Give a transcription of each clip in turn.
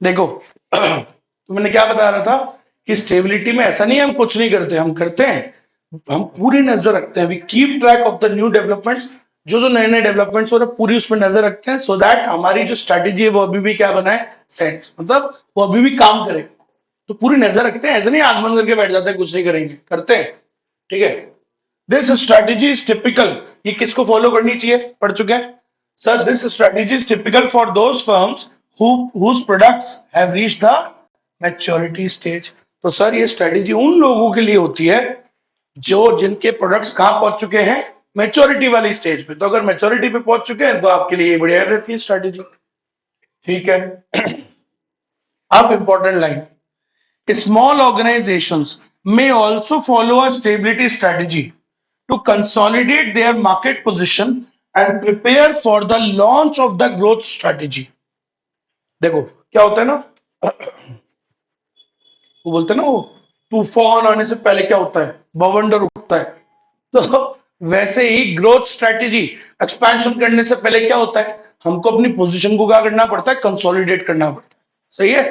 देखो तो मैंने क्या बता रहा था कि स्टेबिलिटी में ऐसा नहीं है हम कुछ नहीं करते, हम करते हैं, हम पूरी नजर रखते हैं, we keep track of the new developments, जो जो नए नए डेवलपमेंट्स हो रहे हैं पूरी उस पर नजर रखते हैं, सो दैट हमारी जो स्ट्रैटेजी है वो अभी भी क्या बनाए, सेंस, मतलब वो अभी भी काम करे। तो पूरी नजर रखते हैं, ऐसे नहीं आंख बंद करके बैठ जाते हैं कुछ नहीं करेंगे, करते हैं। ठीक है, दिस स्ट्रैटेजी इज टिपिकल, ये किसको फॉलो करनी चाहिए, पढ़ चुके हैं sir. This strategy is typical for those firms whose products have reached the maturity stage। तो सर ये स्ट्रैटेजी उन लोगों के लिए होती है जो जिनके प्रोडक्ट्स कहां पहुंच चुके हैं, मैच्योरिटी वाली स्टेज पे। तो अगर मैच्योरिटी पे पहुंच चुके हैं तो आपके लिए बढ़िया रहती है स्ट्रैटेजी। ठीक है, अब important line, small organizations may also follow a stability strategy to consolidate their market position and prepare for the launch of the growth strategy। देखो क्या होता है ना, वो बोलते हैं ना, वो तूफान आने से पहले क्या होता है, बवंडर उठता है। तो वैसे ही ग्रोथ स्ट्रेटेजी, एक्सपेंशन करने से पहले क्या होता है, हमको अपनी पोजीशन को क्या करना पड़ता है, कंसोलिडेट करना पड़ता है। सही है,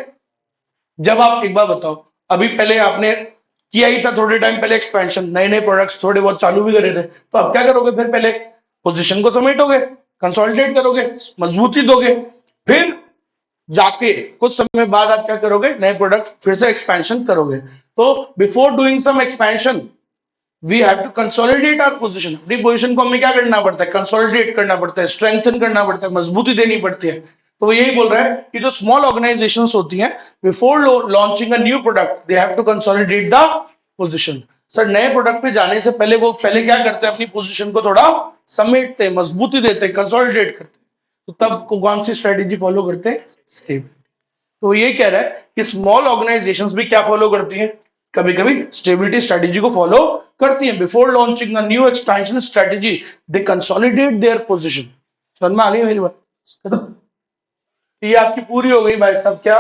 जब आप एक बार बताओ, अभी पहले आपने किया ही था थोड़े टाइम पहले एक्सपेंशन, नए नए प्रोडक्ट्स थोड़े बहुत चालू भी करे थे, तो अब क्या करोगे, फिर पहले पोजीशन को समेटोगे, कंसोलिडेट करोगे, मजबूती दोगे, फिर जाके कुछ समय बाद आप क्या करोगे, नए प्रोडक्ट फिर से एक्सपेंशन करोगे। तो before doing some expansion we have to consolidate our position. अपनी पोजीशन को हमें क्या करना पड़ता है, कंसोलिडेट करना पड़ता है, स्ट्रेंथन करना पड़ता है, मजबूती देनी पड़ती है। तो वो यही बोल रहा है कि जो स्मॉल ऑर्गेनाइजेशंस होती हैं, before launching a new product they have to consolidate the position. Sir नए प्रोडक्ट पे जाने से पहले वो पहले क्या करते हैं, अपनी पोजीशन को थोड़ा समेटते हैं, मजबूती देते हैं, कंसोलिडेट करते हैं। तो तब कौन सी स्ट्रेटेजी फॉलो करते हैं, स्टेबल। तो ये कह रहा है कि स्मॉल ऑर्गेनाइजेशंस भी क्या फॉलो करती हैं, कभी कभी स्टेबिलिटी स्ट्रेटेजी को फॉलो करती हैं। Before launching the new expansion strategy they consolidate their position. समझ में आ गई मेरी बात, ये आपकी पूरी हो गई भाई साहब, क्या,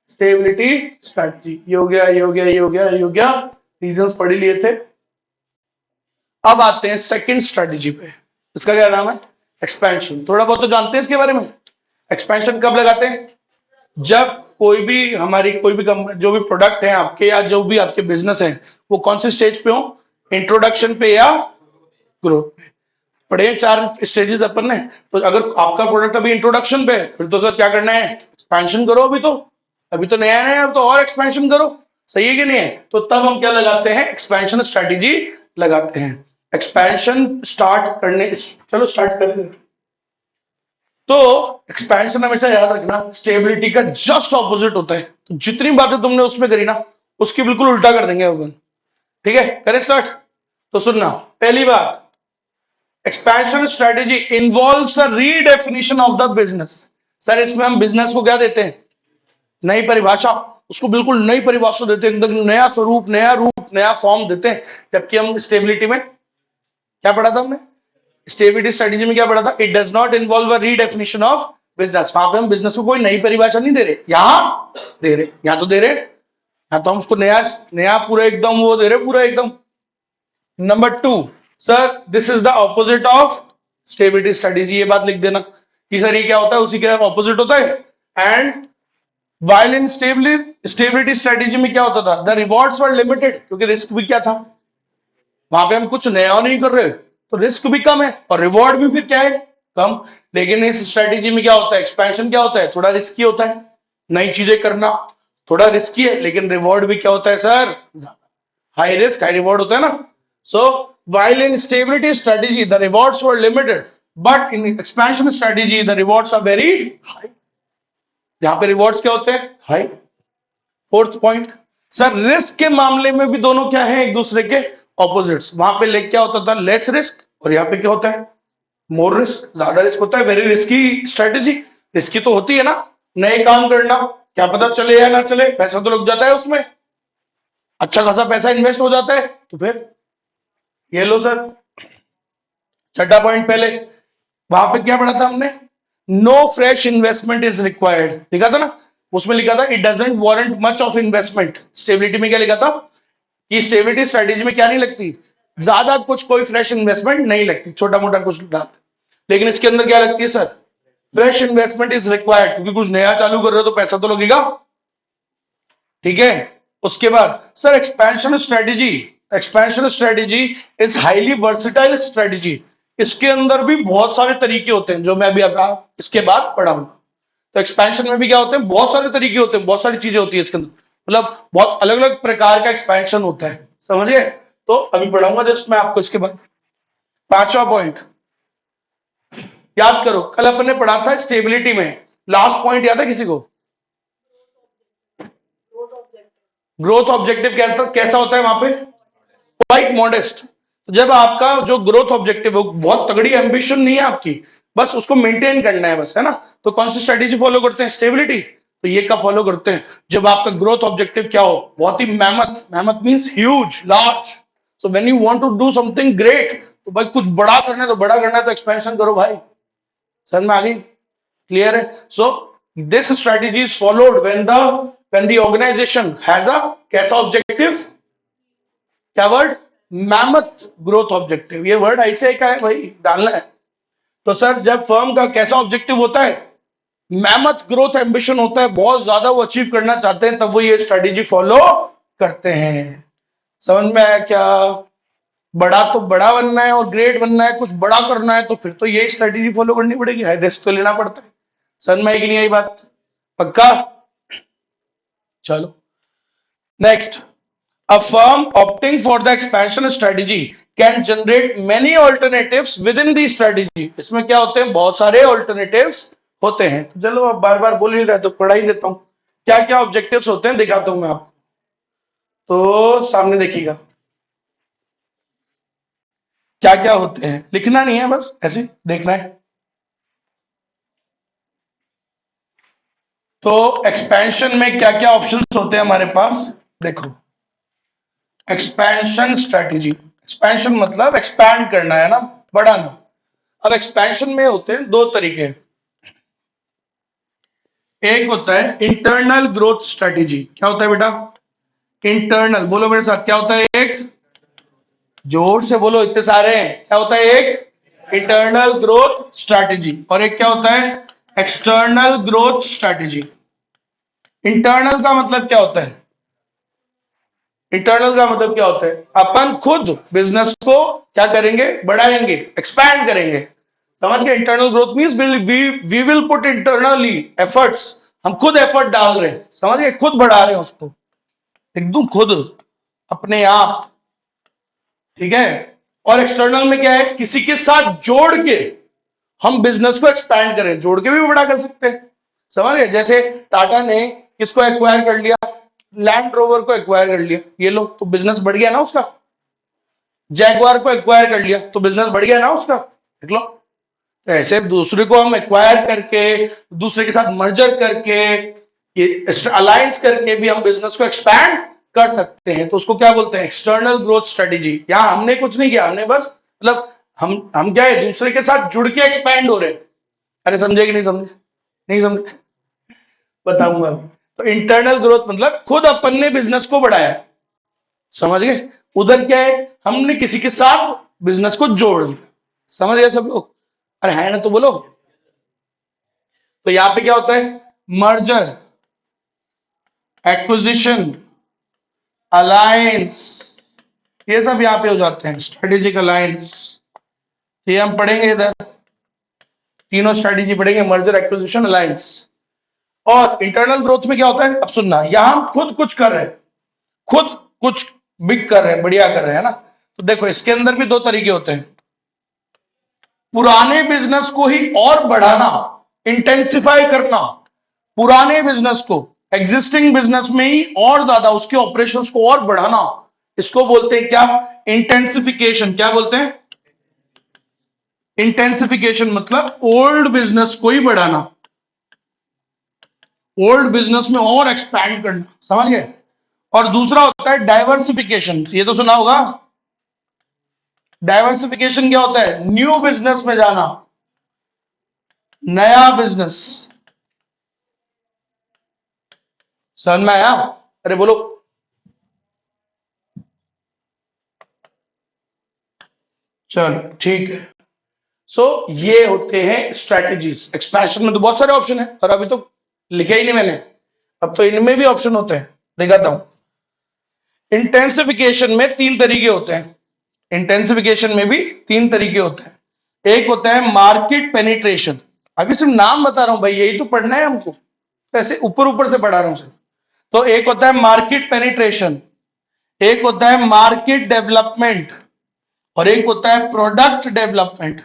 स्टेबिलिटी स्ट्रेटेजी। ये हो गया, ये हो गया, ये हो गया, ये हो गया, रीजंस पढ़ ही लिए थे। अब आते हैं सेकंड स्ट्रेटेजी पे, इसका क्या नाम है, एक्सपेंशन। थोड़ा बहुत तो जानते हैं इसके बारे में। एक्सपेंशन कब लगाते हैं, जब कोई भी हमारी कोई भी जो भी प्रोडक्ट है आपके या जो भी आपके बिजनेस है वो कौन से स्टेज पे हो, इंट्रोडक्शन पे या ग्रोथ पे। पढ़े चार स्टेजेस अपन ने। तो अगर आपका प्रोडक्ट अभी इंट्रोडक्शन पे है, फिर तो सर क्या करना है, एक्सपेंशन करो। अभी तो नया नया है, तो और एक्सपेंशन करो। सही है कि नहीं है, तो तब हम क्या लगाते हैं, एक्सपेंशन स्ट्रेटेजी लगाते हैं। एक्सपेंशन स्टार्ट करने, चलो स्टार्ट करते हैं। तो एक्सपेंशन हमेशा याद रखना स्टेबिलिटी का जस्ट ऑपोजिट होता है। तो जितनी बातें तुमने उसमें करी ना, उसकी बिल्कुल उल्टा कर देंगे अपन। ठीक है, करें स्टार्ट। तो सुनना, पहली बात, expansion strategy involves a redefinition of the business. Sir इसमें हम बिजनेस को क्या देते हैं, नई परिभाषा, उसको बिल्कुल नई परिभाषा देते हैं, एकदम नया स्वरूप, नया रूप, नया फॉर्म देते हैं। जबकि हम स्टेबिलिटी में क्या पढ़ा था हमने, स्टेबिलिटी स्ट्रेटेजी में क्या पढ़ा था, it does not involve a redefinition of business. वहां पे हम बिजनेस को कोई नई परिभाषा नहीं दे रहे, यहां दे रहे, यहां तो दे रहे, यहां तो हम उसको नया नया पूरा एकदम वो दे रहे, पूरा एकदम। Number two, sir this is the opposite of stability strategy. ये बात लिख देना कि सर ये क्या होता है, उसी के ऑपोजिट होता है। And while in stability strategy में क्या होता था, द रिवॉर्ड्स वर लिमिटेड, क्योंकि रिस्क भी क्या था, वहां पे हम कुछ नया नहीं कर रहे, तो रिस्क भी कम है और रिवॉर्ड भी फिर क्या है, कम। लेकिन इस स्ट्रेटेजी में क्या होता है, एक्सपेंशन क्या होता है, थोड़ा रिस्की होता है, नई चीजें करना थोड़ा रिस्की है, लेकिन रिवॉर्ड भी क्या होता है sir, high risk high reward होता है ना। सो while in stability strategy the rewards were limited, but in expansion strategy the rewards are very high। यहां पे रिवॉर्ड्स क्या होते हैं, high. Fourth point, sir risk के मामले में भी दोनों क्या है, एक दूसरे के ऑपोजिट्स। वहां पे ले क्या होता था, लेस रिस्क, और यहाँ पे क्या होता है, मोर रिस्क, ज्यादा रिस्क होता है। वेरी रिस्की स्ट्रेटेजी, रिस्की तो होती है ना, नए काम करना, क्या पता चले या ना चले, पैसा तो लग जाता है उसमें, अच्छा खासा पैसा इन्वेस्ट हो जाता है। तो फिर ये लो सर, छठा पॉइंट, पहले वहां पे क्या पढ़ा था हमने, no fresh investment is required, लिखा था ना, उसमें लिखा था it doesn't warrant much of investment. Stability में क्या लिखा था कि स्टेबिलिटी स्ट्रेटेजी में क्या नहीं लगती, ज्यादा कुछ कोई फ्रेश इन्वेस्टमेंट नहीं लगती, छोटा मोटा कुछ डालते। लेकिन इसके अंदर क्या लगती है sir, fresh investment is required, क्योंकि कुछ नया चालू कर रहे हो तो पैसा तो लगेगा, ठीक है। उसके बाद sir expansion strategy is highly versatile strategy. इसके अंदर भी बहुत सारे तरीके होते हैं जो मैं अभी आपका इसके बाद पढ़ाऊंगा। तो एक्सपेंशन में भी क्या होते हैं, बहुत सारे तरीके होते हैं, बहुत सारी चीजें होती है इसके अंदर, मतलब बहुत अलग अलग प्रकार का एक्सपेंशन होता है, समझिए। तो अभी पढ़ाऊंगा जस्ट मैं आपको इसके बाद। पांचवा पॉइंट याद करो, कल अपन ने पढ़ा था स्टेबिलिटी में, लास्ट पॉइंट याद है किसी को? ग्रोथ ऑब्जेक्टिव कैसा होता है वहां पे? Quite modest. जब आपका जो ग्रोथ ऑब्जेक्टिव है बहुत तगड़ी एम्बिशन नहीं है आपकी, बस उसको मेंटेन करना है बस, है ना, तो कौन सी स्ट्रेटेजी फॉलो करते हैं? स्टेबिलिटी। तो ये का फॉलो करते हैं जब आपका ग्रोथ ऑब्जेक्टिव क्या हो, बहुत ही मेहनत, मेहनत means huge, large. So when you want to do something great, तो भाई कुछ बड़ा करना है तो बड़ा करना है, तो एक्सपेंशन करो भाई। समझ में आ गई? क्लियर है? So this strategy is followed when the organisation has a कैसा ऑब्जेक्टिव? क्या वर्ड? Mammoth growth objective. ये वर्ड ऐसे का है भाई, डालना है। तो सर जब फर्म का कैसा ऑब्जेक्टिव होता है? मैमथ ग्रोथ एम्बिशन होता है, बहुत ज्यादा वो अचीव करना चाहते हैं, तब वो ये स्ट्रेटेजी फॉलो करते हैं। समझ में आया क्या? बड़ा तो बड़ा बनना है और ग्रेट बनना है, कुछ बड़ा करना है, तो फिर तो ये स्ट्रेटेजी फॉलो करनी पड़ेगी, हाई रिस्क तो लेना पड़ता है। समझ में आई कि नहीं आई बात? पक्का? चलो next. A firm opting for the expansion strategy can generate many alternatives within the strategy. इसमें क्या होते हैं, बहुत सारे alternatives होते हैं। तो चलो अब बार बार बोल ही रहे तो पढ़ा ही देता हूं। क्या क्या ऑब्जेक्टिव्स होते हैं दिखाता हूं मैं आपको, तो सामने देखिएगा क्या क्या होते हैं। लिखना नहीं है, बस ऐसे देखना है। तो एक्सपेंशन में क्या क्या ऑप्शंस होते हैं हमारे पास, देखो। एक्सपेंशन स्ट्रेटेजी, एक्सपेंशन मतलब एक्सपैंड करना है ना, बढ़ाना। अब एक्सपेंशन में होते हैं दो तरीके, एक होता है इंटरनल ग्रोथ स्ट्रेटेजी। क्या होता है बेटा? इंटरनल, बोलो मेरे साथ, क्या होता है? एक, जोर से बोलो, इतने सारे हैं। क्या होता है? एक इंटरनल ग्रोथ स्ट्रेटेजी, और एक क्या होता है? External growth strategy. इंटरनल का मतलब क्या होता है? इंटरनल का मतलब क्या होता है? अपन खुद बिजनेस को क्या करेंगे? बढ़ाएंगे, एक्सपैंड करेंगे। समझ गए? Internal growth means we will put internally efforts, हम खुद एफर्ट डाल रहे हैं, समझ गए? खुद बढ़ा रहे हैं उसको, एकदम खुद, अपने आप, ठीक है। और एक्सटर्नल में क्या है? किसी के साथ जोड़ के हम बिजनेस को एक्सपैंड करें, जोड़ के भी बड़ा कर सकते हैं। समझ गए? जैसे टाटा ने किसको एक्वायर कर लिया? लैंड रोवर को एक्वायर कर लिया, ये लो, तो बिजनेस बढ़ गया ना उसका। जैगवार को एक्वायर कर लिया तो बिजनेस बढ़ गया ना उसका, देख लो। तो ऐसे दूसरे को हम एक्वायर करके, दूसरे के साथ मर्जर करके, ये अलायंस करके भी हम बिजनेस को एक्सपैंड कर सकते हैं। तो उसको क्या बोलते हैं? External growth strategy. यहां हमने कुछ नहीं किया, हमने बस मतलब हम क्या है, दूसरे के साथ जुड़ के एक्सपैंड हो रहे हैं। अरे समझे कि नहीं समझे? नहीं समझे? बताऊंगा। तो इंटरनल ग्रोथ मतलब खुद अपन ने बिजनेस को बढ़ाया, समझ गए? उधर क्या है, हमने किसी के साथ बिजनेस को जोड़ दिया। समझ गए सब लोग? अरे है ना, तो बोलो। तो यहां पे क्या होता है? मर्जर, एक्विजिशन, अलायंस, ये सब यहां पे हो जाते हैं। स्ट्रेटेजिक अलायंस, ये हम पढ़ेंगे इधर, तीनों स्ट्रेटेजी पढ़ेंगे, मर्जर, एक्विजिशन, अलायंस। और इंटरनल ग्रोथ में क्या होता है? अब सुनना, यहां हम खुद कुछ कर रहे हैं, खुद कुछ बिग कर रहे हैं, बढ़िया कर रहे हैं ना। तो देखो इसके अंदर भी दो तरीके होते हैं, पुराने बिजनेस को ही और बढ़ाना, इंटेंसिफाई करना, पुराने बिजनेस को एग्जिस्टिंग बिजनेस में ही और ज्यादा उसके ऑपरेशंस को और बढ़ाना, इसको बोलते हैं क्या? इंटेंसिफिकेशन। क्या बोलते हैं? इंटेंसिफिकेशन मतलब ओल्ड बिजनेस को ही बढ़ाना, ओल्ड बिजनेस में और एक्सपैंड करना, समझ गए? और दूसरा होता है डाइवर्सिफिकेशन, ये तो सुना होगा। डाइवर्सिफिकेशन क्या होता है? न्यू बिजनेस में जाना, नया बिजनेस। समझ में आया? अरे बोलो। चलो ठीक है। सो ये होते हैं स्ट्रैटेजीज। एक्सपेंशन में तो बहुत सारे ऑप्शन है और अभी तो लिखे ही नहीं मैंने, अब तो इनमें भी ऑप्शन होते हैं, दिखाता हूं। इंटेंसिफिकेशन में तीन तरीके होते हैं, इंटेंसिफिकेशन में भी तीन तरीके होते हैं। एक होता है मार्केट पेनिट्रेशन, अभी सिर्फ नाम बता रहा हूं भाई, यही तो पढ़ना है हमको, ऐसे ऊपर ऊपर से पढ़ा रहा हूं सिर्फ। तो एक होता है मार्केट पेनिट्रेशन, एक होता है मार्केट डेवलपमेंट और एक होता है प्रोडक्ट डेवलपमेंट।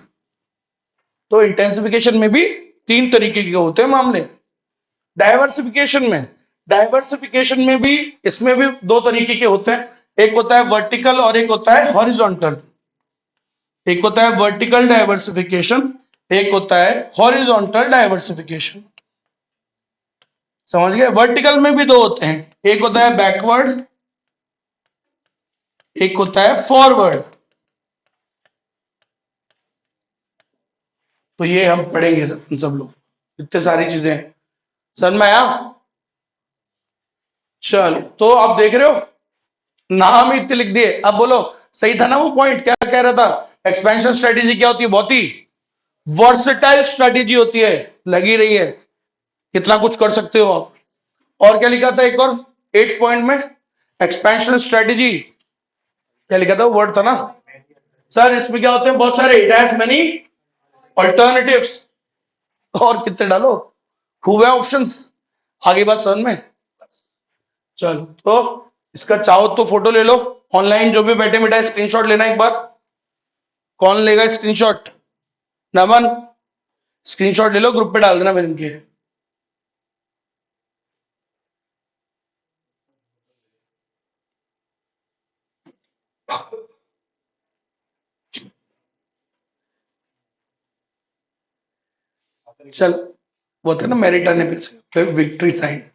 तो इंटेंसिफिकेशन में भी तीन तरीके के होते हैं मामले। डाइवर्सिफिकेशन में, डाइवर्सिफिकेशन में भी, इसमें भी दो तरीके के होते हैं, एक होता है वर्टिकल और एक होता है हॉरिजॉन्टल। एक होता है वर्टिकल डाइवर्सिफिकेशन, एक होता है हॉरिजॉन्टल डाइवर्सिफिकेशन। समझ गए? वर्टिकल में भी दो होते हैं, एक होता है बैकवर्ड, एक होता है फॉरवर्ड। तो ये हम पढ़ेंगे सब लोग, इतने सारी चीजें हैं। समझ में आया? चलो, तो आप देख रहे हो नाम ही इतने लिख दिए। अब बोलो सही था ना वो पॉइंट? क्या कह रहा था? एक्सपेंशन स्ट्रेटेजी क्या होती है? बहुत ही वर्सेटाइल स्ट्रेटेजी होती है। लगी रही है, कितना कुछ कर सकते हो आप। और क्या लिखा था एक और 8 पॉइंट में? एक्सपेंशन स्ट्रेटेजी क्या लिखा था? वो वर्ड था ना सर, इसमें क्या होते हैं? बहुत सारे, इट हैज मेनी अल्टरनेटिव्स। और कितने डालो, खूब है ऑप्शंस। आगे बात समझ में? चलो, तो इसका चाहो तो फोटो ले लो, ऑनलाइन जो भी बैठे बैठा स्क्रीनशॉट लेना एक बार। कौन लेगा स्क्रीनशॉट? नमन, स्क्रीनशॉट ले लो, ग्रुप पे डाल देना फिर इनके। चलो, वो था ना मेरिट आने पे फिर विक्ट्री साइन।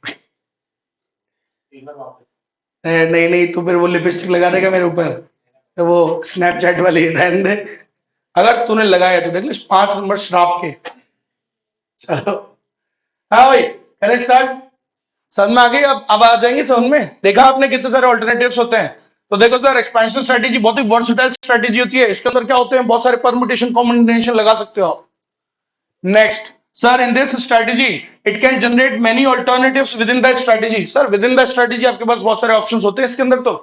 नहीं नहीं, तो फिर वो लिपस्टिक लगा देगा मेरे ऊपर, तो वो स्नैपचैट वाली रहने दे। अगर तूने लगाया तो देख ले 5 नंबर श्राप के। चलो, हाँ भाई, करें स्टार्ट। समझ में आ गई? अब आ जाएंगे समझ में। देखा आपने कितने सारे ऑल्टरनेटिव्स होते हैं? तो देखो सर, एक्सपेंशन स्ट्रेटेजी बहुत ही वर्सटाइल स्ट्रेटेजी होती है। इसके अंदर क्या होते हैं? बहुत सारे परमुटेशन कॉम्बिनेशन लगा सकते हो आप। Next sir, in this strategy it can generate many alternatives with in the strategy. Sir, with in the strategy आपके पास बहुत सारे ऑप्शंस होते हैं इसके अंदर। तो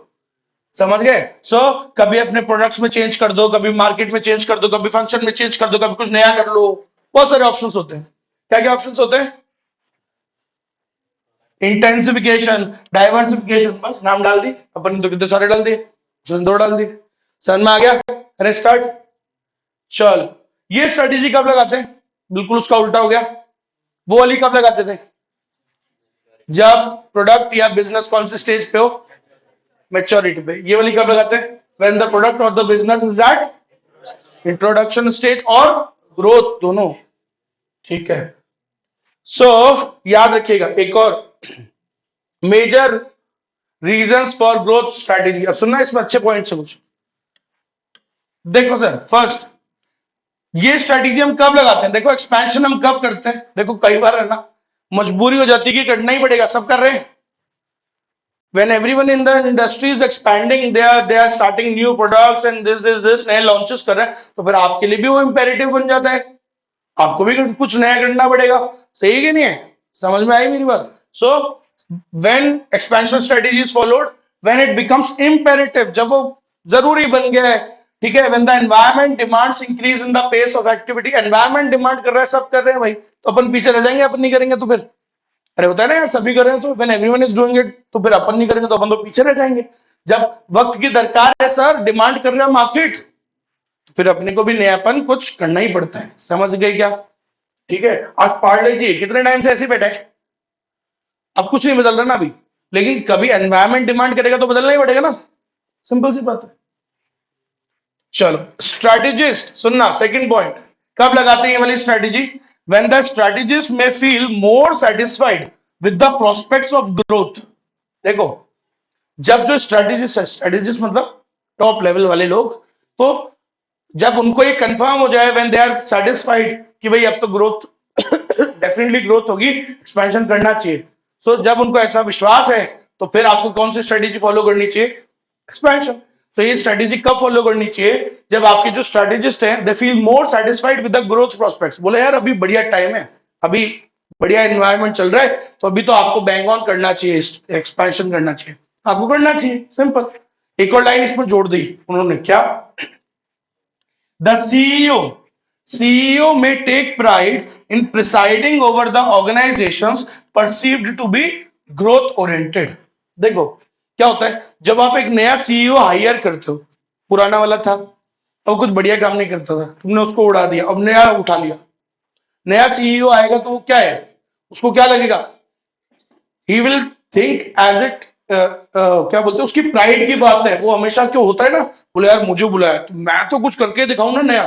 समझ गए? सो कभी अपने प्रोडक्ट्स में चेंज कर दो, कभी मार्केट में चेंज कर दो, कभी फंक्शन में चेंज कर दो, कभी कुछ नया कर लो। बहुत सारे ऑप्शंस होते हैं। क्या क्या ऑप्शंस होते हैं? इंटेंसिफिकेशन, डाइवर्सिफिकेशन, बस नाम डाल दी अपन ने, तो कितने सारे डाल दिए, दो डाल दिए। समझ में आ गया? अरे स्टार्ट। चल, ये स्ट्रेटेजी कब लगाते हैं? बिल्कुल उसका उल्टा हो गया। वो वाली कब लगाते थे? जब प्रोडक्ट या बिजनेस कौन से स्टेज पे हो? मैच्योरिटी पे। ये वाली कब लगाते हैं? व्हेन द प्रोडक्ट और the business is at introduction stage और ग्रोथ दोनों। ठीक है। सो याद रखिएगा एक और, major reasons for growth strategy. अब सुनना इसमें अच्छे पॉइंट से कुछ। देखो सर, फर्स्ट, ये स्ट्रैटेजी हम कब लगाते हैं? देखो, एक्सपेंशन हम कब करते हैं? देखो, कई बार है ना मजबूरी हो जाती है कि करना ही पड़ेगा, सब कर रहे हैं। When everyone in the industry is expanding, they are starting new products and this नए launches कर रहे हैं, तो फिर आपके लिए भी वो imperative बन जाता है, आपको भी कुछ नया करना पड़ेगा। सही कि नहीं है? समझ में आई मेरी बात? So when expansion strategy is followed, when it becomes imperative, जब वो जरूरी बन गया है, ठीक है, when the environment demands increase in the pace of activity, environment demand कर रहा है, सब कर रहे हैं भाई, तो अपन पीछे रह जाएंगे, अपन नहीं करेंगे तो फिर? अरे होता है ना यार, सभी कर रहे हैं तो when everyone is doing it, तो फिर अपन नहीं करेंगे तो अपन तो पीछे रह जाएंगे। जब वक्त की दरकार है सर, डिमांड कर रहा है मार्केट, तो फिर अपने को भी नयापन कुछ करना ही पड़ता है। समझ गए क्या? ठीक है। आज पार्ले जी कितने टाइम से ऐसे बैठे हैं, अब कुछ नहीं बदल रहा ना अभी, लेकिन कभी एनवायरमेंट डिमांड करेगा तो बदलना ही पड़ेगा ना, सिंपल सी बात है। चलो, स्ट्रैटेजिस्ट सुनना, सेकंड पॉइंट, कब लगाते हैं ये वाली strategy? When the strategist may feel more satisfied with the prospects of growth. देखो, जब जो स्ट्रैटेजिस्ट है, स्ट्रैटेजिस्ट मतलब टॉप लेवल वाले लोग, तो जब उनको ये कंफर्म हो जाए, व्हेन दे आर सेटिस्फाइड कि भाई अब तो ग्रोथ डेफिनेटली ग्रोथ होगी, एक्सपेंशन करना चाहिए, सो जब उनको ऐसा विश्वास है, तो फिर आपको कौन सी स्ट्रेटेजी फॉलो करनी चाहिए? एक्सपेंशन। तो ये स्ट्रेटेजी कब फॉलो करनी चाहिए? जब आपके जो स्ट्रेटेजिस्ट हैं they feel more satisfied with the growth prospects. बोले यार अभी बढ़िया टाइम है, अभी बढ़िया एनवायरनमेंट चल रहा है, तो अभी तो आपको बैंग ऑन करना चाहिए, एक्सपेंशन करना चाहिए, आपको करना चाहिए, सिंपल। एक और लाइन इसमें जोड़ दी उन्होंने, क्या? The CEO may take pride in presiding over the organizations perceived to be growth oriented। देखो क्या होता है जब आप एक नया सीईओ हायर करते हो, पुराना वाला था वो कुछ बढ़िया काम नहीं करता था, तुमने उसको उड़ा दिया, अब नया उठा लिया, नया सीईओ आएगा तो वो क्या है, उसको क्या लगेगा? He will think as it, क्या बोलते हैं, उसकी प्राइड की बात है, वो हमेशा क्यों होता है ना, बोले यार मुझे बुलाया तो मैं तो कुछ करके दिखाऊं ना नया,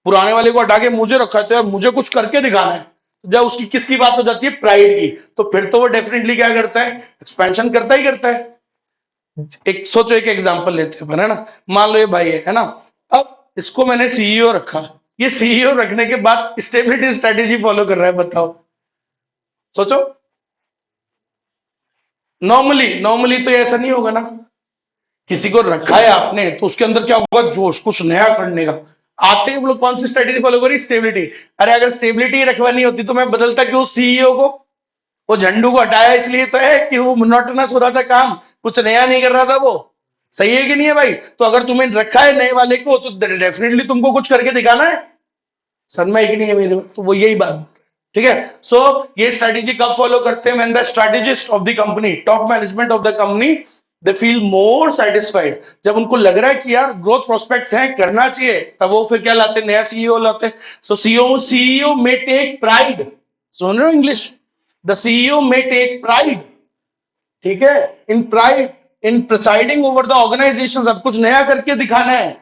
पुराने वाले को हटा के मुझे रखा है तो यार मुझे कुछ करके दिखाना है। जब उसकी किसकी बात हो जाती है? प्राइड की, तो फिर तो वो डेफिनेटली क्या करता है? एक्सपेंशन करता ही करता है। एक सोचो, एक एग्जांपल लेते हैं, है ना, मान लो ये भाई है ना, अब इसको मैंने सीईओ रखा, ये सीईओ रखने के बाद स्टेबिलिटी स्ट्रेटेजी फॉलो कर रहा है, बताओ, सोचो। नॉर्मली नॉर्मली तो ऐसा नहीं होगा ना, किसी को रखा है आपने तो उसके अंदर क्या होगा? जोश, कुछ नया करने का। आते ही लोग कौन सी स्ट्रेटेजी फॉलो करी? स्टेबिलिटी। अरे अगर स्टेबिलिटी रखवानी होती तो मैं बदलता क्यों सीईओ को? वो झंडू को हटाया इसलिए तो है कि वो मोनोटोनस हो रहा था काम, कुछ नया नहीं कर रहा था वो। सही है कि नहीं है भाई? तो अगर तुम्हें रखा है नए वाले को तो डेफिनेटली तुमको कुछ करके दिखाना है। सनमा एक नहीं है मेरे में, तो वो यही बात, ठीक है। सो ये स्ट्रेटेजी कब फॉलो करते हैं? When the strategist of the company, top management of the company, they feel more satisfied, जब उनको लग रहा है कि यार ग्रोथ प्रोस्पेक्ट्स हैं, करना चाहिए, तब वो फिर क्या लाते हैं? नया सीईओ लाते हैं। So CEO may take pride, सुन रहे हो English? The CEO may take pride, ठीक है, in pride in presiding over the organisation, अब कुछ नया करके दिखाना है,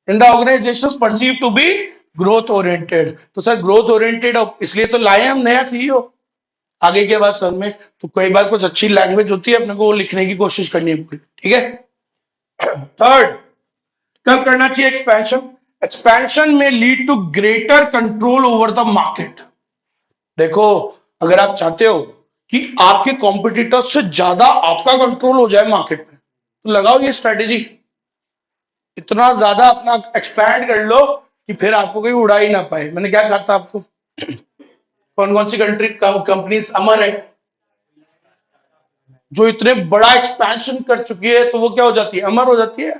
in the organisation perceive to be growth oriented. तो सर ग्रोथ ओरिएंटेड इसलिए तो लाए हम नया सीईओ, आगे के बाद सर में तो कई बार कुछ अच्छी लैंग्वेज होती है अपने को वो लिखने की कोशिश करनी है पूरी, ठीक है। थर्ड, कब करना चाहिए expansion? Expansion may lead to greater control over the market. देखो अगर आप चाहते हो कि आपके कॉम्पिटिटर्स से ज्यादा आपका कंट्रोल हो जाए मार्केट में, तो लगाओ ये स्ट्रेटेजी, इतना ज्यादा अपना एक्सपैंड कर लो कि फिर आपको कोई उड़ा ही ना पाए। मैंने क्या कहा था आपको? कौन कौन सी कंट्री कंपनीज अमर है, जो इतने बड़ा एक्सपेंशन कर चुकी है, तो वो क्या हो जाती है? अमर हो जाती है,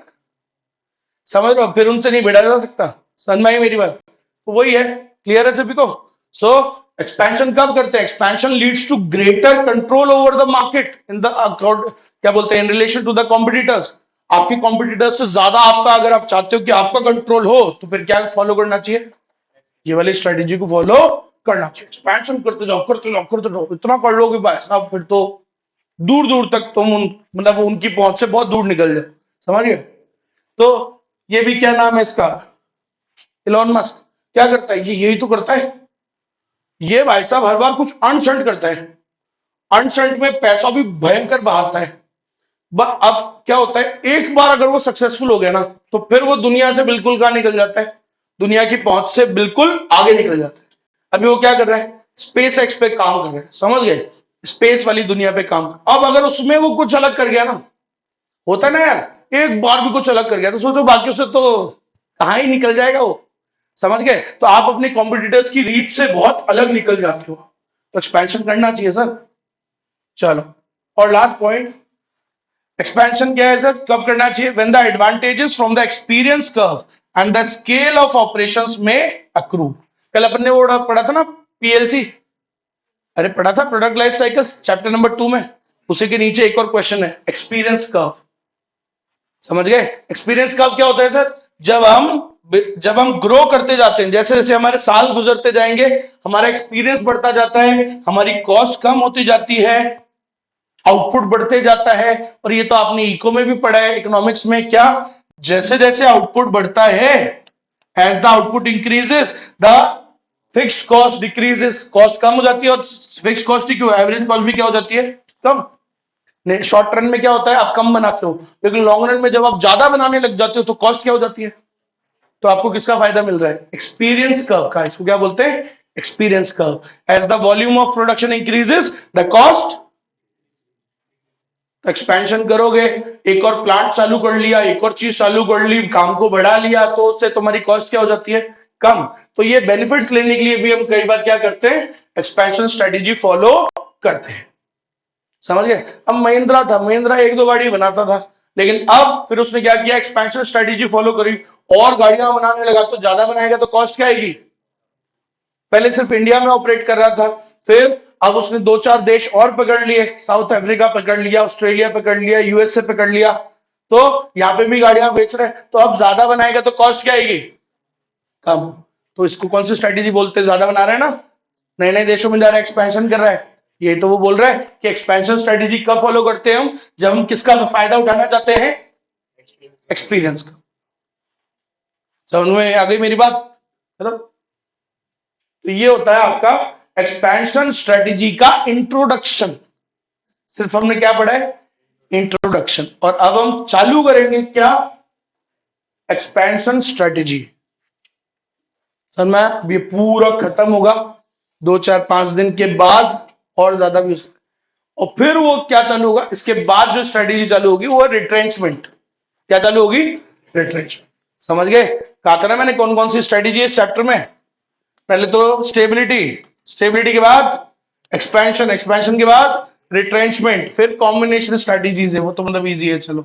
समझ लो, फिर उनसे नहीं भिड़ा जा सकता। समझ में आई मेरी बात? तो वही है, क्लियर है सभी को? सो एक्सपेंशन कब करते हैं? Expansion leads to greater control over the market in the क्या बोलते हैं, in relation to the competitors. आपके कॉम्पिटिटर्स से ज्यादा आपका, अगर आप चाहते हो कि आपका कंट्रोल हो, तो फिर क्या फॉलो करना चाहिए? ये वाली स्ट्रेटेजी को फॉलो करना चाहिए। एक्सपेंशन करते जाओ करते जाओ करते जाओ, इतना कर लो कि भाई साहब फिर तो दूर दूर तक तुम मतलब उनकी पहुंच से बहुत दूर निकल जाए, समझिए। तो ये भी क्या नाम है इसका, इलॉन मस्क, क्या करता है? ये यही तो करता है। ये भाई साहब हर बार कुछ अनशंट करता है, अनशंट में पैसा भी भयंकर बहाता है। बट अब क्या होता है, एक बार अगर वो सक्सेसफुल हो गया ना, तो फिर वो दुनिया से बिल्कुल कहां निकल जाता है? दुनिया की पहुंच से बिल्कुल आगे निकल जाता है। अभी वो क्या कर रहा है? स्पेस एक्स पे काम कर रहा है, समझ गए? स्पेस वाली दुनिया पे काम। अब अगर उसमें वो कुछ अलग कर गया ना, होता है ना यार, एक बार भी कुछ अलग कर गया तो सोचो बाकी से तो कहां ही निकल जाएगा वो, समझ गए? तो आप अपने कॉम्पिटिटर्स की रीच से बहुत अलग निकल जाते हो, तो एक्सपेंशन करना चाहिए सर। चलो, और लास्ट पॉइंट, एक्सपेंशन क्या है सर, कब करना चाहिए? When the advantages from the experience curve and the scale of operations में अक्रू। कल अपन ने वो पढ़ा था ना, पीएलसी, अरे पढ़ा था, product life cycle, chapter number 2 में, उसी के नीचे एक और क्वेश्चन है, एक्सपीरियंस कर्व, समझ गए? एक्सपीरियंस कर्व क्या होता है सर? जब हम ग्रो करते जाते हैं, जैसे जैसे हमारे साल गुजरते जाएंगे, हमारा एक्सपीरियंस बढ़ता जाता है, हमारी कॉस्ट कम होती जाती है, आउटपुट बढ़ते जाता है। और ये तो आपने इको में भी पढ़ा है, इकोनॉमिक्स में, क्या जैसे जैसे आउटपुट बढ़ता है, as the output increases the fixed cost decreases, cost कम हो जाती है, और फिक्स्ड कॉस्ट की एवरेज कॉस्ट भी क्या हो जाती है? कम। नहीं, शॉर्ट रन में क्या होता है, आप कम बनाते हो, लेकिन लॉन्ग रन में जब आप ज्यादा बनाने लग जाते हो तो कॉस्ट क्या हो जाती है? तो आपको किसका फायदा मिल रहा है? एक्सपीरियंस कर्व का। इसको क्या बोलते हैं? Experience curve. As the volume of production increases the cost expansion करोगे, एक और प्लांट चालू कर लिया, एक और चीज चालू कर ली, काम को बढ़ा लिया, तो उससे तुम्हारी कॉस्ट क्या हो जाती है, कम। तो ये बेनिफिट्स लेने के लिए भी हम कई बार क्या करते हैं, एक्सपेंशन स्ट्रेटेजी फॉलो करते हैं। समझ गए? अब महिंद्रा था, महिंद्रा एक दो गाड़ी बनाता था, लेकिन अब फिर उसने क्या किया, एक्सपेंशन स्ट्रेटेजी फॉलो करी और गाड़ियां बनाने लगा। तो ज्यादा बनाएगा तो कॉस्ट क्या आएगी, पहले सिर्फ इंडिया में ऑपरेट कर रहा था, फिर अब उसने दो चार देश और पकड़ लिए, साउथ अफ्रीका पकड़ लिया, ऑस्ट्रेलिया पकड़ लिया, यूएसए पकड़ लिया, तो यहां पे भी गाड़ियां बेच रहे हैं। तो अब ज्यादा बनाएगा तो कॉस्ट क्या आएगी, कम। तो इसको कौन सी स्ट्रेटेजी बोलते हैं, ज्यादा बना रहे हैं ना, नए नए देशों में जा रहा है, एक्सपेंशन कर रहा है। ये तो वो बोल रहा है कि एक्सपेंशन स्ट्रेटेजी कब फॉलो करते हैं हम, जब हम किसका फायदा उठाना चाहते हैं, एक्सपीरियंस का। समझ में आ गई मेरी बात, मतलब तो ये होता है आपका एक्सपेंशन स्ट्रेटेजी का इंट्रोडक्शन। सिर्फ हमने क्या पढ़ा है, इंट्रोडक्शन। और अब हम चालू करेंगे क्या, एक्सपेंशन स्ट्रेटेजी। सर मैं ये पूरा खत्म होगा 2 4 5 दिन के बाद, और ज्यादा भी, और फिर वो क्या चालू होगा, इसके बाद जो स्ट्रेटेजी चालू होगी वो रिट्रेंचमेंट। क्या चालू होगी, रिट्रेंचमेंट। समझ गए? कहा था ना मैंने कौन कौन सी स्ट्रेटेजी है इस चैप्टर में। पहले तो स्टेबिलिटी, स्टेबिलिटी के बाद एक्सपेंशन, एक्सपेंशन के बाद रिट्रेंचमेंट, फिर कॉम्बिनेशन स्ट्रेटेजीज है, वो तो मतलब इजी है। चलो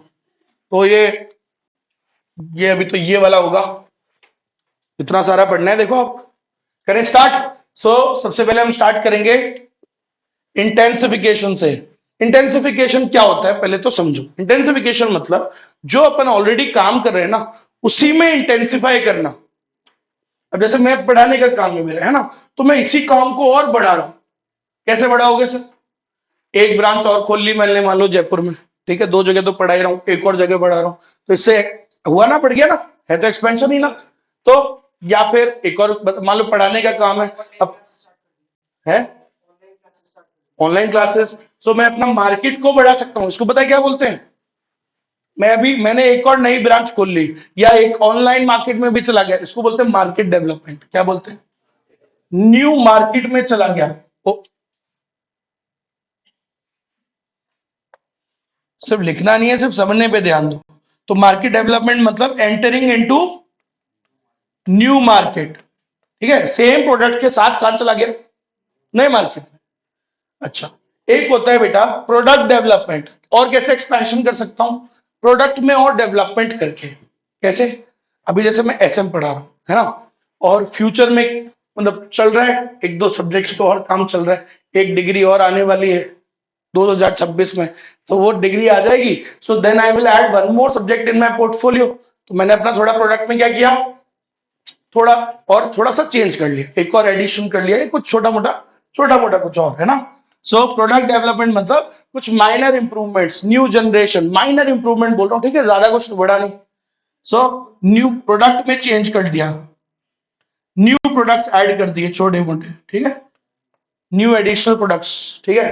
तो ये अभी तो ये वाला होगा, इतना सारा पढ़ना है। देखो आप, करें स्टार्ट। सबसे पहले हम स्टार्ट करेंगे इंटेंसिफिकेशन से। इंटेंसिफिकेशन क्या होता है पहले तो समझो। इंटेंसिफिकेशन मतलब जो अपन ऑलरेडी काम कर रहे हैं ना, उसी में इंटेंसिफाई करना। अब जैसे मैं पढ़ाने का काम है मेरा, है ना, तो मैं इसी काम को और बढ़ा रहा हूं। कैसे बढ़ाओगे सर, एक ब्रांच और खोल ली मैंने मान लो जयपुर में, ठीक है, दो जगह तो पढ़ा ही रहा हूं, एक और जगह बढ़ा रहा हूं, तो इससे हुआ ना, बढ़ गया ना, है तो एक्सपेंशन ही ना। तो या फिर एक और मान लो पढ़ाने का काम है, अब है ऑनलाइन क्लासेस, तो मैं अपना मार्केट को बढ़ा सकता हूं। इसको पता है क्या बोलते हैं, मैंने एक और नई ब्रांच खोल ली, या एक ऑनलाइन मार्केट में भी चला गया, इसको बोलते हैं मार्केट डेवलपमेंट। क्या बोलते हैं, न्यू मार्केट में चला गया। सिर्फ लिखना नहीं है, सिर्फ समझने पे ध्यान दो। तो मार्केट डेवलपमेंट मतलब एंटरिंग इनटू न्यू मार्केट, ठीक है, सेम प्रोडक्ट के साथ कहां चला गया, नए मार्केट में। अच्छा, एक होता है बेटा प्रोडक्ट डेवलपमेंट। और कैसे एक्सपेंशन कर सकता हूं, प्रोडक्ट में और डेवलपमेंट करके। कैसे, अभी जैसे मैं एसएम पढ़ा रहा हूं, है ना, और फ्यूचर में मतलब चल रहा है, एक दो सब्जेक्ट्स तो और काम चल रहा है, एक डिग्री और आने वाली है 2026 में, तो वो डिग्री आ जाएगी। So then I will add one more subject in my portfolio. तो मैंने अपना थोड़ा प्रोडक्ट में क्या किया, थोड़ा और थोड़ा सा चेंज कर लिया, एक और एडिशन कर लिया, कुछ छोटा मोटा कुछ और, है ना। सो प्रोडक्ट डेवलपमेंट मतलब कुछ minor improvements, new generation, minor improvement बोल रहा हूं, ठीक है, ज्यादा कुछ बड़ा नहीं। सो न्यू प्रोडक्ट में चेंज कर दिया, न्यू प्रोडक्ट्स ऐड कर दिए छोटे मोटे, ठीक है, न्यू एडिशनल प्रोडक्ट्स, ठीक है।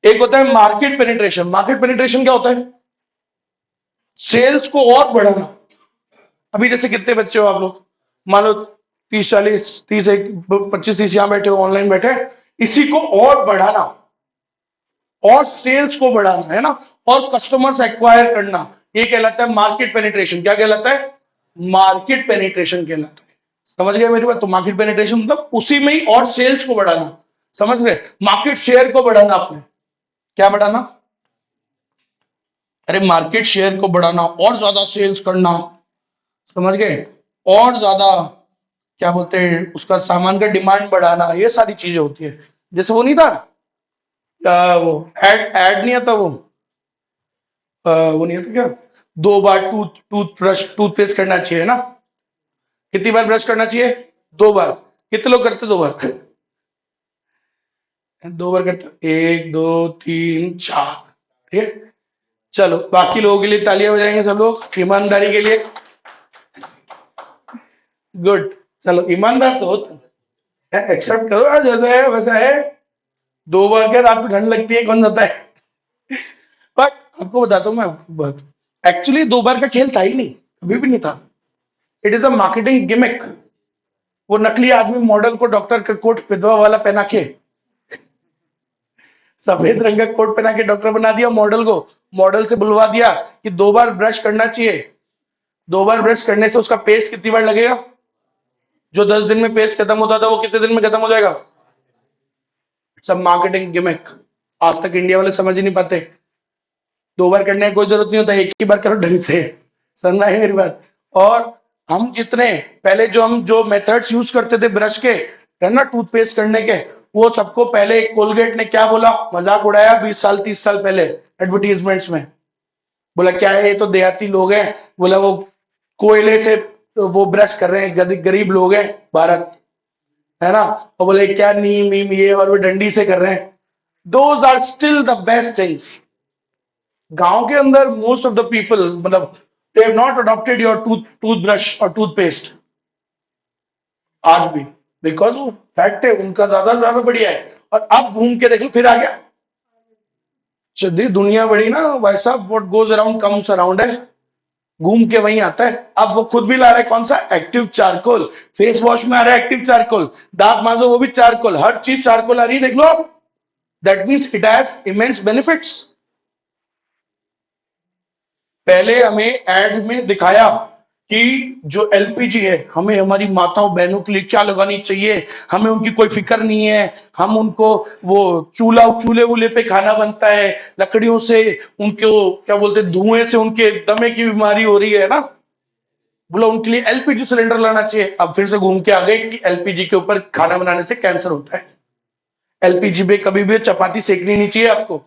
एक होता है मार्केट पेनिट्रेशन। मार्केट पेनिट्रेशन क्या होता है, सेल्स को और बढ़ाना। अभी जैसे कितने बच्चे हो आप लोग, मान लो 30 40 30 25 30 यहां बैठे हो, ऑनलाइन बैठे, इसी को और बढ़ाना, और सेल्स को बढ़ाना, है ना, और कस्टमर्स एक्वायर करना, ये कहलाता है मार्केट पेनिट्रेशन। क्या कहलाता है, मार्केट पेनिट्रेशन कहलाता है। समझ गए मेरी बात? तो मार्केट पेनिट्रेशन मतलब उसी में ही और सेल्स को बढ़ाना। समझ गए? मार्केट शेयर को बढ़ाना, आपने क्या बढ़ाना, अरे मार्केट शेयर को बढ़ाना और ज्यादा सेल्स करना। समझ गए? और ज्यादा क्या बोलते हैं उसका, सामान का डिमांड बढ़ाना, ये सारी चीजें होती है। जैसे वो नहीं था, वो एड एड नहीं आता, वो नहीं आता क्या, 2 बार टूथब्रश टूथपेस्ट करना चाहिए ना, कितनी बार ब्रश करना चाहिए, 2 बार। कितने लोग करते 2 बार, 2 बार करते, 1 2 3 4, ठीक है। चलो बाकी लोगों के लिए तालियां बजाएंगे सब लोग ईमानदारी के लिए, गुड। चलो ईमानदार तो एक्सेप्ट करो यार, जैसा है वैसा है। 2 बार क्या, रात को ठंड लगती है, कौन जाता है। बट आपको बताता हूँ मैं बात, एक्चुअली 2 बार का खेल था ही नहीं, कभी भी नहीं था। It is a marketing gimmick. वो नकली आदमी मॉडल को डॉक्टर का कोट विधवा वाला पहना के, सफेद रंग का कोट पहना के डॉक्टर बना दिया मॉडल को, मॉडल से बुलवा दिया कि 2 बार ब्रश करना चाहिए, 2 बार ब्रश करने से उसका पेस्ट कितनी बार लगेगा, जो 10 दिन में पेस्ट खत्म होता था वो कितने दिन में खत्म हो जाएगा। सब मार्केटिंग गिमिक, आज तक इंडिया वाले समझ ही नहीं पाते। 2 बार करने की कोई जरूरत नहीं होता, एक ही बार करो ढंग से, समझ में आई मेरी बात। और हम जितने पहले जो मेथड्स यूज करते थे ब्रश के, है ना, टूथपेस्ट करने के, वो सबको पहले कोलगेट ने क्या बोला, मजाक उड़ाया 20 साल 30 साल पहले एडवर्टीजमेंट्स में, बोला क्या है ये तो देहाती लोग हैं, बोला वो कोयले से वो ब्रश कर रहे हैं, गरीब लोग हैं भारत, है ना, और बोले क्या नीम नीम ये और वो डंडी से कर रहे हैं। Those are still the best things. गांव के अंदर मोस्ट ऑफ द पीपल, मतलब they have not adopted your toothbrush और टूथपेस्ट आज भी, बिकॉज वो फैक्ट है उनका ज्यादा बढ़िया है। और अब घूम के देख लो फिर आ गया, चलिए दुनिया बड़ी ना भाई साहब, what goes around comes around है, घूम के वहीं आता है। अब वो खुद भी ला रहा है कौन सा, एक्टिव चारकोल, फेस वॉश में आ रहा है एक्टिव चारकोल, दांत मांजो वो भी चारकोल, हर चीज चारकोल आ रही है, देख लो। That means it has immense benefits. पहले हमें एड में दिखाया कि जो एलपीजी है हमें हमारी माताओं बहनों के लिए क्या लगानी चाहिए, हमें उनकी कोई फिक्र नहीं है, हम उनको वो चूल्हे वूल्हे पे खाना बनता है लकड़ियों से, उनको क्या बोलते हैं धुएं से उनके दमे की बीमारी हो रही है ना, बोला उनके लिए एलपीजी सिलेंडर लाना चाहिए। अब फिर से घूम के आ गए कि एलपीजी के ऊपर खाना बनाने से कैंसर होता है, एलपीजी पे कभी भी चपाती सेकनी नहीं चाहिए आपको।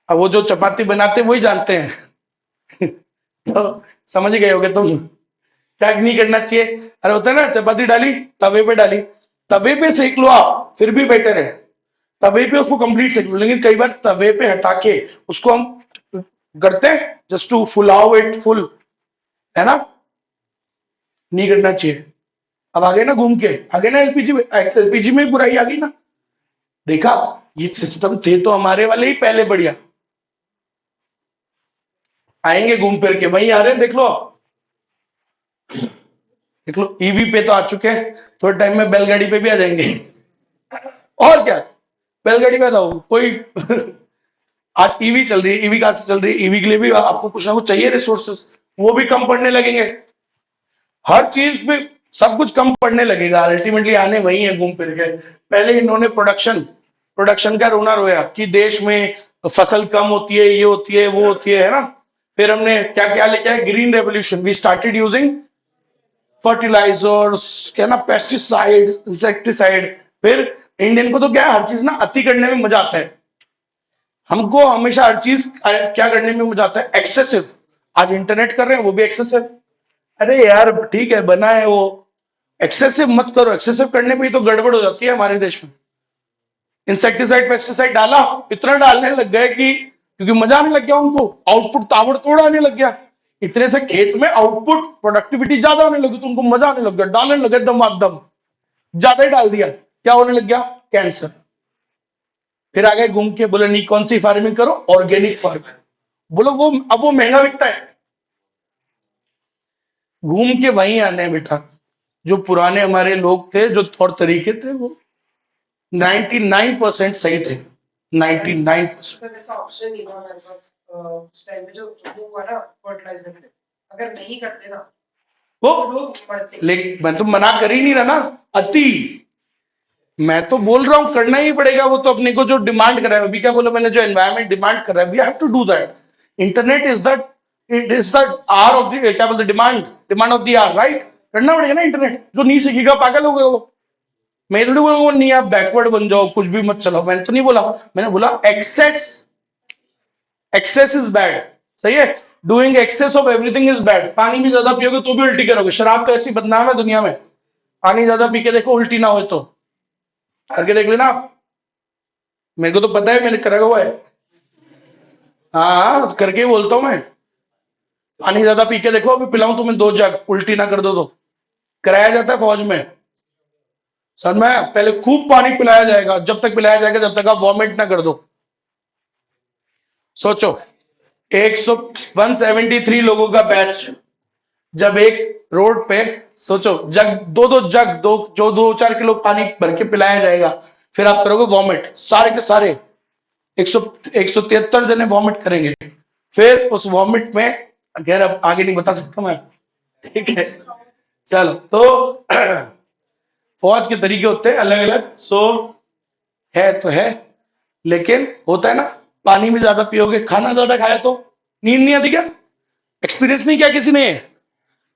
अब वो जो चपाती बनाते हैं वही जानते हैं तो समझ गए होगे तुम क्या नहीं करना चाहिए। अरे होता है ना, चपाती डाली तवे पे डाली, तवे पे सेक लो आप फिर भी बेटर है, तवे पे उसको कंप्लीट सेक लो, लेकिन कई बार तवे पे हटा के उसको हम करते हैं जस्ट टू फुलाओ इट फुल, है ना, नहीं करना चाहिए। अब आ गए ना घूम के, आ गए ना एलपीजी में, एलपीजी में बुराई आ गई ना, देखा ये सिस्टम थे तो हमारे वाले ही पहले बढ़िया, आएंगे घूम फिर के वहीं आ रहे हैं, देख लो देख लो, ईवी पे तो आ चुके हैं, थोड़े टाइम में बैलगाड़ी पे भी आ जाएंगे और क्या, बैलगाड़ी में आओ कोई आज ईवी चल रही है, ईवी कहां से चल रही है, ईवी के लिए भी आपको कुछ ना कुछ चाहिए रिसोर्सेस, वो भी कम पड़ने लगेंगे, हर चीज में सब कुछ कम पड़ने लगेगा, अल्टीमेटली आने वही है घूम फिर के। पहले इन्होंने प्रोडक्शन प्रोडक्शन का रोना रोया कि देश में फसल कम होती है, ये होती है वो होती है ना, फिर हमने क्या क्या लेके आए, green revolution, we started using fertilisers, क्या ना, पेस्टिसाइड, इंसेक्टिसाइड। फिर इंडियन को तो क्या है, हर चीज ना अति करने में मजा आता है, हमको हमेशा हर चीज क्या करने में मजा आता है, एक्सेसिव। आज इंटरनेट कर रहे हैं वो भी एक्सेसिव, अरे यार ठीक है बना है वो, एक्सेसिव मत करो, एक्सेसिव करने पे ही तो गड़बड़ हो जाती है हमारे देश में। इंसेक्टिसाइड पेस्टिसाइड डाला, इतना डालने लग गए कि क्योंकि मजा आने लग गया उनको, आउटपुट ताबड़तोड़ आने लग गया, इतने से खेत में आउटपुट प्रोडक्टिविटी ज्यादा होने लगी तो उनको मजा आने लग गया, डालने लगे दम ज्यादा ही डाल दिया, क्या होने लग गया, कैंसर। फिर आगे घूम के बोले नहीं कौन सी फार्मिंग करो, ऑर्गेनिक फार्मिंग, बोलो वो अब वो महंगा बिकता है, घूम के वहीं आने हैं बेटा। जो पुराने हमारे लोग थे, जो तौर तरीके थे, वो 99% सही थे, 99%। सर ऐसा ऑप्शन नहीं था हमारे पास उस टाइम पे जो वो हुआ ना फर्टिलाइजर में, अगर नहीं करते ना वो तो लोग मरते। लेकिन मैं तो मना कर ही नहीं रहा ना, अति, मैं तो बोल रहा हूं करना ही पड़ेगा, वो तो अपने को जो डिमांड कर रहा है, अभी क्या बोला मैंने, जो एनवायरमेंट डिमांड कर रहा है, we have to do that. Internet is that, it is the hour of the, क्या बोलते, demand of the hour, right, करना पड़ेगा ना इंटरनेट, जो नहीं सीखेगा पागल हो गए वो। मैं थोड़ी बोलूंगा नहीं आप बैकवर्ड बन जाओ कुछ भी मत चलाओ, मैंने तो नहीं बोला, मैंने बोला एक्सेस, एक्सेस इज बैड, सही है, doing excess of everything is bad. पानी भी ज्यादा पियोगे तो भी उल्टी करोगे, शराब तो ऐसी बदनाम है दुनिया में, पानी ज्यादा पी के देखो उल्टी ना हो तो, करके देख लेना आप, मेरे को तो पता है मैंने करा हुआ है, हाँ करके ही बोलता हूं मैं, पानी ज्यादा पी के देखो, अभी पिलाऊं तुम्हें 2 जग, उल्टी ना कर दो तो, कराया जाता है फौज में, सर में पहले खूब पानी पिलाया जाएगा, जब तक पिलाया जाएगा जब तक आप वॉमिट ना कर दो। सोचो 173 लोगों का बैच, जब एक रोड पे, सोचो जग, दो जग, दो जो 2-4 किलो पानी भर के पिलाया जाएगा, फिर आप करोगे वॉमिट सारे के सारे, 173 जने वॉमिट करेंगे, फिर उस वॉमिट में, खैर अब आगे नहीं बता सकता मैं, ठीक है। चलो तो फौज के तरीके होते हैं अलग अलग, सो है तो है, लेकिन होता है ना, पानी भी ज्यादा पियोगे, खाना ज्यादा खाया तो नींद नहीं आती क्या? एक्सपीरियंस नहीं किया किसी ने?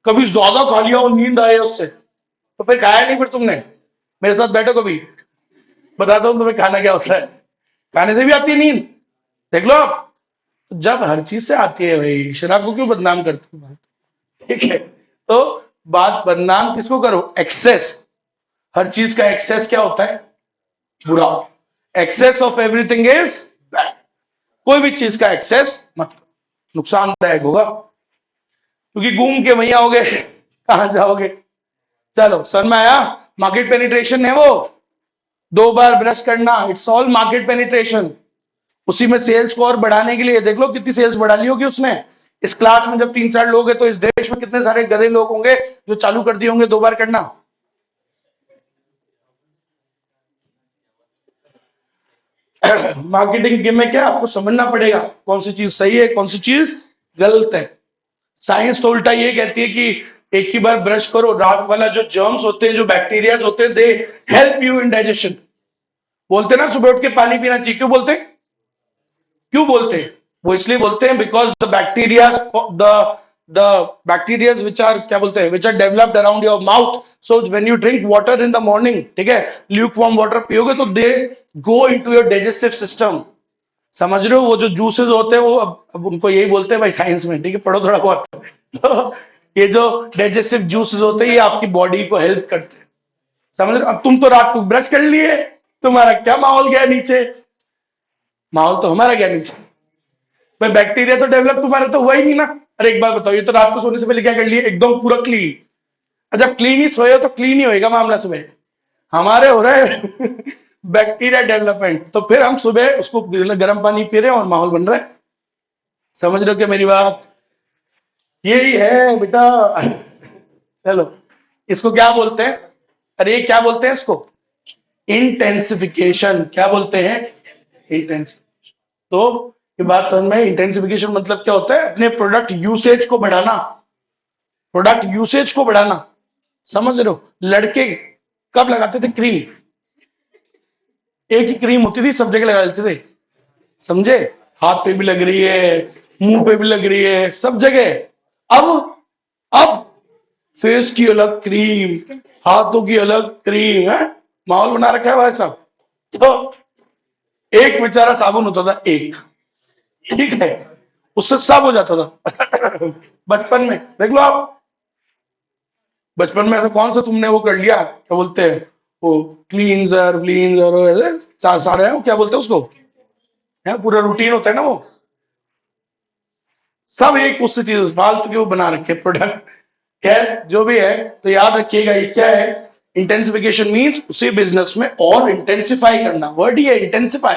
कभी ज्यादा खा लिया और नींद आए उससे, तो फिर खाया नहीं, फिर तुमने मेरे साथ बैठो कभी, बताता हूँ तुम्हें खाना क्या होता है। खाने से भी आती है नींद, देख लो आप। जब हर चीज से आती है भाई, शराब को क्यों बदनाम करते हो? ठीक है, तो बात बदनाम किसको करो? एक्सेस। हर चीज का एक्सेस क्या होता है? बुरा। Excess of everything is bad. कोई भी चीज का एक्सेस मत करो, नुकसानदायक होगा, क्योंकि घूम के वहीं आओगे, कहां जाओगे? चलो समझ में आया? मार्केट पेनिट्रेशन है वो, 2 बार ब्रश करना, इट्स ऑल मार्केट पेनिट्रेशन। उसी में सेल्स को और बढ़ाने के लिए देख लो कितनी सेल्स बढ़ा ली होगी उसने। इस क्लास में जब 3-4 लोग हैं, तो इस देश में कितने सारे गधे लोग होंगे जो चालू कर दिए होंगे 2 बार करना। मार्केटिंग गेम में क्या आपको समझना पड़ेगा, कौन सी चीज सही है, कौन सी चीज गलत है। साइंस तो उल्टा ये कहती है कि एक ही बार ब्रश करो, रात वाला जो जर्म्स होते हैं, जो बैक्टीरिया होते हैं, they help you in digestion. बोलते ना सुबह उठ के पानी पीना चाहिए, क्यों बोलते हैं? क्यों बोलते हैं? वो इसलिए बोलते हैं because the bacterias which are, क्या बोलते हैं, which are developed around your mouth, so when you drink water in the morning, ठीक है, ल्यूक वार्म वाटर पियोगे तो they go into your digestive system. समझ रहे हो? वो जो जूसेस होते हैं वो, अब उनको यही बोलते हैं भाई साइंस में, ठीक है, पढ़ो थोड़ा बहुत। तो ये जो डाइजेस्टिव जूसेस होते हैं, ये आपकी बॉडी को हेल्प करते हैं। समझ रहे हो? अब तुम तो रात को ब्रश कर लिए, तुम्हारा क्या माहौल गया नीचे? माहौल तो हमारा गया नीचे भाई, बैक्टीरिया तो डेवलप तुम्हारा तो हुआ ही नहीं ना। अरे एक बात बताओ, ये तो रात को सोने से पहले क्या कर लिए? एकदम पूरा क्लीन। जब क्लीन ही सोए हो तो क्लीन ही होएगा मामला सुबह। हमारे हो रहे बैक्टीरिया डेवलपमेंट, तो फिर हम सुबह उसको गर्म पानी पी रहे हैं और माहौल बन रहा है। समझ रहे हो क्या मेरी बात? यही है बेटा। चलो, इसको क्या बोलते हैं? अरे क्या बोलते हैं इसको? इंटेंसिफिकेशन। क्या बोलते हैं? इंटेंस। तो ये बात समझ में, इंटेंसिफिकेशन मतलब क्या होता है? अपने प्रोडक्ट यूसेज को बढ़ाना, प्रोडक्ट यूसेज को बढ़ाना। समझ रहे हो? लड़के कब लगाते थे क्रीम? एक ही क्रीम होती थी, सब जगह लगा लेते थे, समझे? हाथ पे भी लग रही है, मुंह पे भी लग रही है, सब जगह। अब फेस की अलग क्रीम, हाथों की अलग क्रीम है, माहौल बना रखा है भाई साहब। तो एक बेचारा साबुन होता था, एक, ठीक है, उससे सब हो जाता था। बचपन में देख लो आप, बचपन में ऐसा कौन सा तुमने वो कर लिया, क्या बोलते हैं वो, क्लींजर व्लींजर सारे हैं, वो क्या बोलते हैं उसको, है पूरा रूटीन होता है ना वो, सब एक उससे चीज फालतू के वो बना रखे प्रोडक्ट। खैर जो भी है, तो याद रखिएगा ये क्या है? इंटेंसिफिकेशन मींस उसी बिजनेस में और इंटेंसिफाई करना, वर्ड ही है इंटेंसिफाई,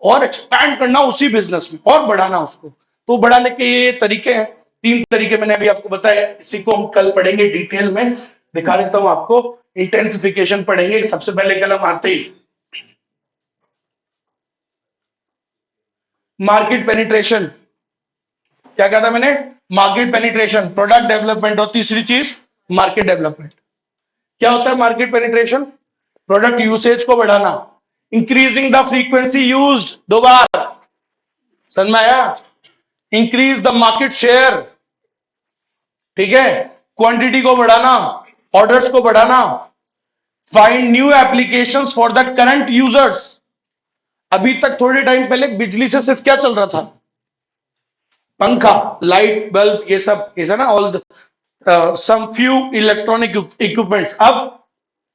और एक्सपैंड करना उसी बिजनेस में और बढ़ाना उसको। तो बढ़ाने के ये तरीके हैं, 3 तरीके मैंने अभी आपको बताया, इसी को हम कल पढ़ेंगे डिटेल में। दिखा देता हूं आपको, इंटेंसिफिकेशन पढ़ेंगे सबसे पहले कल हम आते ही। मार्केट पेनिट्रेशन, क्या कहा था मैंने? मार्केट पेनिट्रेशन, प्रोडक्ट डेवलपमेंट, और तीसरी चीज मार्केट डेवलपमेंट। क्या होता है मार्केट पेनिट्रेशन? प्रोडक्ट यूसेज को बढ़ाना, इंक्रीजिंग द फ्रीक्वेंसी यूज्ड, 2 बार, समझ में आया? इंक्रीज द मार्केट शेयर, ठीक है, क्वांटिटी को बढ़ाना, ऑर्डर्स को बढ़ाना, find new applications for the current users. अभी तक थोड़े टाइम पहले बिजली से सिर्फ क्या चल रहा था? पंखा, लाइट, बल्ब, ये सब, ऐसा ना, all some few electronic equipments. अब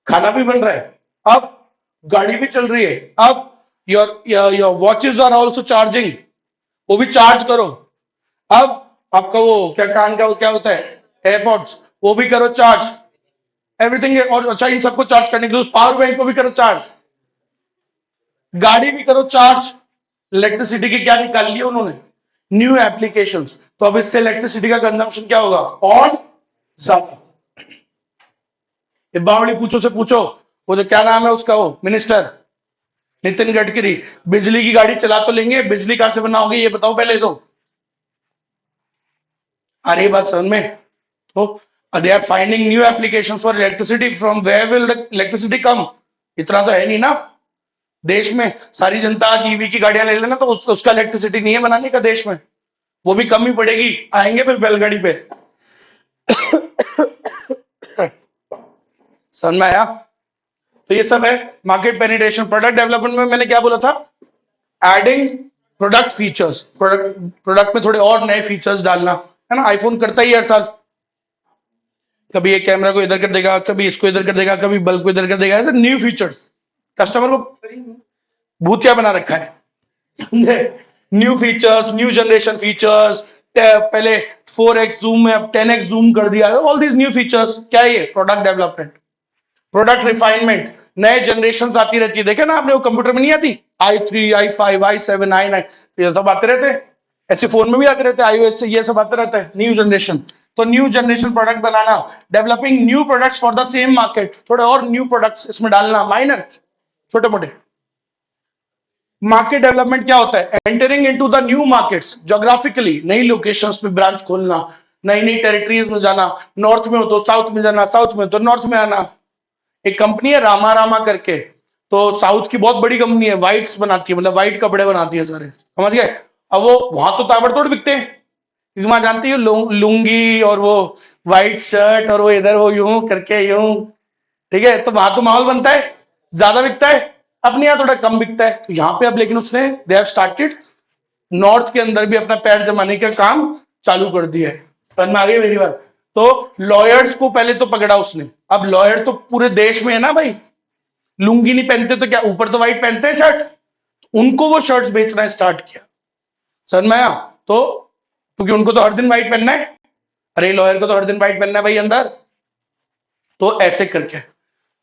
खाना भी बन रहा है, अब गाड़ी भी चल रही है, अब your watches are also charging, वो भी चार्ज करो। अब आपका वो क्या कान का वो क्या होता है, एयरपॉड्स, वो भी करो चार्ज, एवरीथिंग। और अच्छा, इन सबको चार्ज करने के लिए पावर बैंक को भी करो चार्ज, गाड़ी भी करो चार्ज। इलेक्ट्रिसिटी की क्या निकाल लिया उन्होंने? New applications. तो अब इससे इलेक्ट्रिसिटी का कंजम्पशन क्या होगा? और ज्यादा। ये बावड़ी पूछो से पूछो, वो जो क्या नाम है उसका, वो मिनिस्टर, नितिन गडकरी, बिजली की गाड़ी चला तो लेंगे, बिजली कहां से बनाओगे ये बताओ पहले तो। आ रही बात समझ में? तो they are finding new application for electricity, from where will the electricity come? इतना तो है नहीं ना देश में। सारी जनता आज ईवी की गाड़ियां ले लेना तो उसका इलेक्ट्रिसिटी नहीं है बनाने का देश में, वो भी कम ही पड़ेगी, आएंगे फिर बैलगाड़ी पे। समझ में आया? तो ये सब है मार्केट पेनिट्रेशन। प्रोडक्ट डेवलपमेंट में मैंने क्या बोला था? एडिंग प्रोडक्ट फीचर्स, प्रोडक्ट में थोड़े और नए फीचर्स डालना, है ना? आईफोन करता ही हर साल, कभी ये कैमरा को इधर कर देगा, कभी इसको इधर कर देगा, कभी बल्ब को इधर कर देगा, ऐसे न्यू फीचर्स कस्टमर को भूतिया बना रखा है, समझे? New features, new generation features, पहले 4x जूम में अब 10x जूम कर दिया, ऑल दीज न्यू फीचर्स। क्या है ये? Product development. प्रोडक्ट रिफाइनमेंट, नए जनरेशन आती रहती है, देखे ना आपने, वो कंप्यूटर में नहीं आती i3 i5 i7 i9, ये सब आते रहते हैं, ऐसे फोन में भी आते रहते हैं iOS से, ये सब आते रहता है न्यू जनरेशन। तो new generation product banana, developing new products for the same market, थोड़े और न्यू प्रोडक्ट्स इसमें डालना, माइनर छोटे मोटे। मार्केट डेवलपमेंट क्या होता है? Entering into the new markets geographically, नई लोकेशंस पे ब्रांच खोलना, नई नई टेरिटरीज में जाना, नॉर्थ में हो तो साउथ में जाना, साउथ में तो नॉर्थ में आना। एक कंपनी है रामा रामा करके, तो साउथ की बहुत बड़ी कंपनी है, व्हाइट्स बनाती है, मतलब व्हाइट कपड़े बनाती है सारे, समझ गए? अब वो वहां तो ताबड़तोड़ बिकते हैं, क्योंकि वहां जानती है लुंगी और वो व्हाइट शर्ट और वो इधर वो यूं करके यूं, ठीक है? तो वहां तो माहौल बनता है, ज्यादा बिकता है। अपने यहाँ थोड़ा कम बिकता है, तो यहाँ पे अब लेकिन उसने दे हैव स्टार्टेड नॉर्थ के अंदर भी अपना पैर जमाने का काम चालू कर दिया है। समझ में आ गई मेरी बात? तो लॉयर्स को पहले तो पकड़ा उसने, अब लॉयर तो पूरे देश में है ना भाई, लुंगी नहीं पहनते तो क्या, ऊपर तो व्हाइट पहनते हैं शर्ट, उनको वो शर्ट्स बेचना स्टार्ट किया। समझ में आया? तो क्योंकि उनको तो हर दिन व्हाइट पहनना है, अरे लॉयर को तो हर दिन व्हाइट पहनना है भाई अंदर, तो ऐसे करके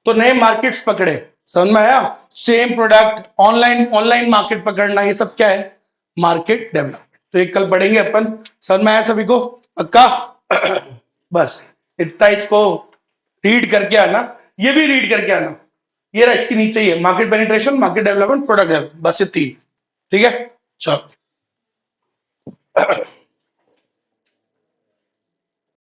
तो नए मार्केट्स पकड़े। समझ में आया? Same product, online online market पकड़ना, ये सब क्या है? Market development. तो एक कल पढ़ेंगे अपन। समझ में आया सभी को? पक्का? बस इतना इसको रीड करके आना, ये भी रीड करके आना, ये रहा इसके नीचे ही है, market penetration, market development, product development, बस ये तीन। ठीक है, चलो।